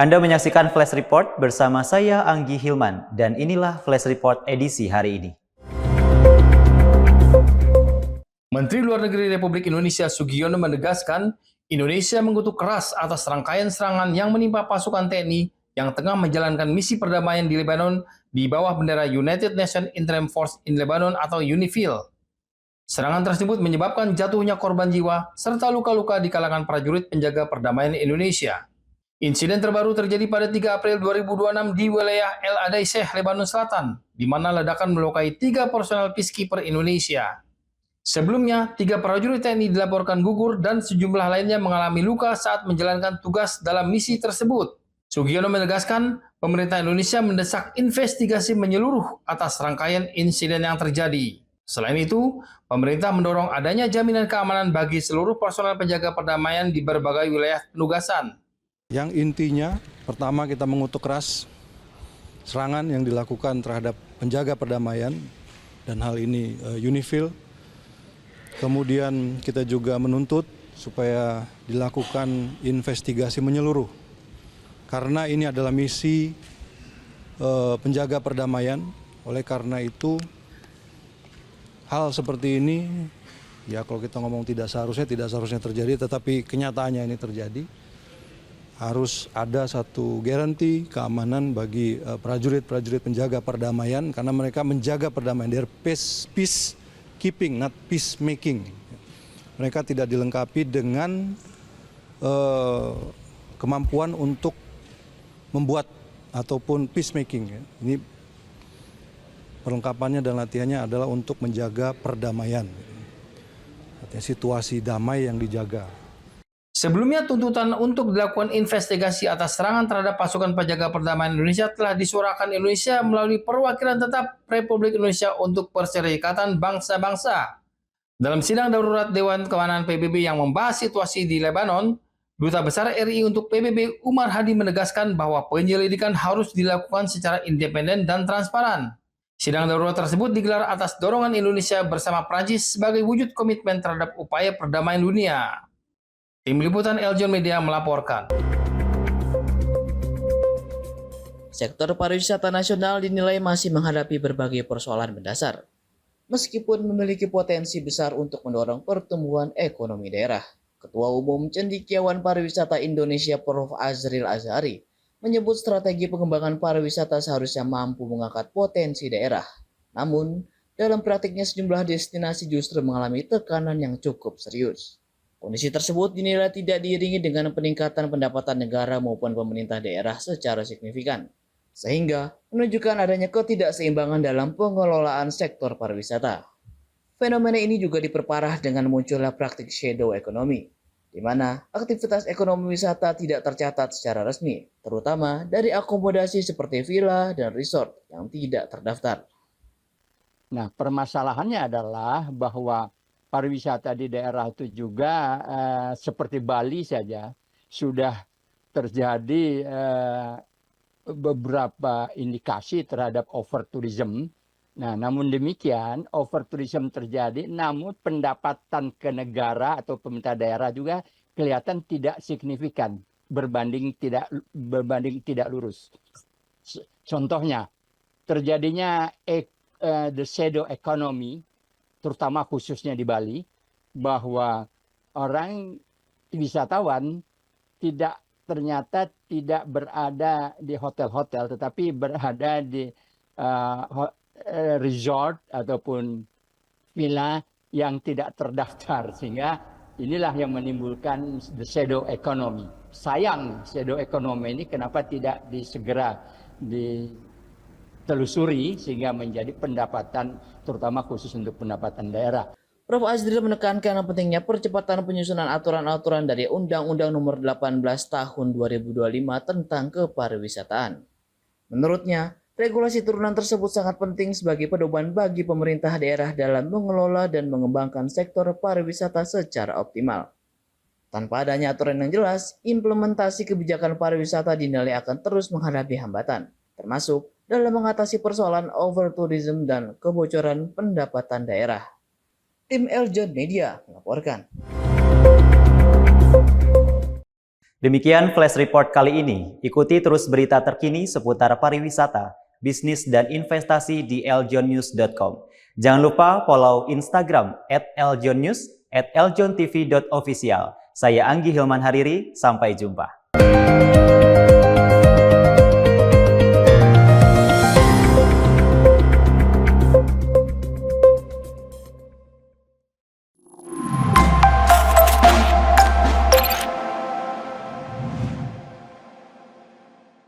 Anda menyaksikan Flash Report bersama saya Anggi Hilman dan inilah Flash Report edisi hari ini. Menteri Luar Negeri Republik Indonesia Sugiono menegaskan Indonesia mengutuk keras atas rangkaian serangan yang menimpa pasukan TNI yang tengah menjalankan misi perdamaian di Lebanon di bawah bendera United Nations Interim Force in Lebanon atau UNIFIL. Serangan tersebut menyebabkan jatuhnya korban jiwa serta luka-luka di kalangan prajurit penjaga perdamaian Indonesia. Insiden terbaru terjadi pada 3 April 2026 di wilayah El Adaiseh, Lebanon Selatan, di mana ledakan melukai 3 personel peacekeeper Indonesia. Sebelumnya, 3 prajurit TNI dilaporkan gugur dan sejumlah lainnya mengalami luka saat menjalankan tugas dalam misi tersebut. Sugiono menegaskan, pemerintah Indonesia mendesak investigasi menyeluruh atas rangkaian insiden yang terjadi. Selain itu, pemerintah mendorong adanya jaminan keamanan bagi seluruh personel penjaga perdamaian di berbagai wilayah penugasan. Yang intinya, pertama kita mengutuk keras serangan yang dilakukan terhadap penjaga perdamaian dan hal ini UNIFIL. Kemudian kita juga menuntut supaya dilakukan investigasi menyeluruh karena ini adalah misi penjaga perdamaian. Oleh karena itu hal seperti ini ya kalau kita ngomong tidak seharusnya terjadi, tetapi kenyataannya ini terjadi. Harus ada satu garansi keamanan bagi prajurit-prajurit penjaga perdamaian karena mereka menjaga perdamaian. They're peacekeeping, not peacemaking. Mereka tidak dilengkapi dengan kemampuan untuk membuat ataupun peacemaking. Ini perlengkapannya dan latihannya adalah untuk menjaga perdamaian. Artinya situasi damai yang dijaga. Sebelumnya, tuntutan untuk dilakukan investigasi atas serangan terhadap pasukan penjaga perdamaian Indonesia telah disuarakan Indonesia melalui perwakilan tetap Republik Indonesia untuk Perserikatan Bangsa-Bangsa. Dalam sidang darurat Dewan Keamanan PBB yang membahas situasi di Lebanon, Duta Besar RI untuk PBB Umar Hadi menegaskan bahwa penyelidikan harus dilakukan secara independen dan transparan. Sidang darurat tersebut digelar atas dorongan Indonesia bersama Prancis sebagai wujud komitmen terhadap upaya perdamaian dunia. Tim Liputan Eljon Media melaporkan. Sektor pariwisata nasional dinilai masih menghadapi berbagai persoalan mendasar, meskipun memiliki potensi besar untuk mendorong pertumbuhan ekonomi daerah. Ketua Umum Cendekiawan Pariwisata Indonesia Prof. Azril Azhari menyebut strategi pengembangan pariwisata seharusnya mampu mengangkat potensi daerah. Namun, dalam praktiknya sejumlah destinasi justru mengalami tekanan yang cukup serius. Kondisi tersebut dinilai tidak diiringi dengan peningkatan pendapatan negara maupun pemerintah daerah secara signifikan, sehingga menunjukkan adanya ketidakseimbangan dalam pengelolaan sektor pariwisata. Fenomena ini juga diperparah dengan munculnya praktik shadow economy, di mana aktivitas ekonomi wisata tidak tercatat secara resmi, terutama dari akomodasi seperti villa dan resort yang tidak terdaftar. Nah, permasalahannya adalah bahwa pariwisata di daerah itu juga seperti Bali saja sudah terjadi beberapa indikasi terhadap overtourism. Nah, namun demikian overtourism terjadi, namun pendapatan ke negara atau pemerintah daerah juga kelihatan tidak signifikan berbanding tidak lurus. Contohnya terjadinya the shadow economy, terutama khususnya di Bali, bahwa orang wisatawan ternyata tidak berada di hotel-hotel, tetapi berada di resort ataupun villa yang tidak terdaftar, sehingga inilah yang menimbulkan the shadow economy. Sayang shadow economy ini kenapa tidak segera ditelusuri sehingga menjadi pendapatan, terutama khusus untuk pendapatan daerah. Prof. Azril menekankan pentingnya percepatan penyusunan aturan-aturan dari Undang-Undang Nomor 18 Tahun 2025 tentang kepariwisataan. Menurutnya, regulasi turunan tersebut sangat penting sebagai pedoman bagi pemerintah daerah dalam mengelola dan mengembangkan sektor pariwisata secara optimal. Tanpa adanya aturan yang jelas, implementasi kebijakan pariwisata dinilai akan terus menghadapi hambatan, termasuk dalam mengatasi persoalan overtourism dan kebocoran pendapatan daerah. Tim Eljon Media melaporkan. Demikian Flash Report kali ini. Ikuti terus berita terkini seputar pariwisata, bisnis, dan investasi di eljonnews.com. Jangan lupa follow Instagram @eljonnews, @eljontv.official. Saya Anggi Hilman Hariri, sampai jumpa.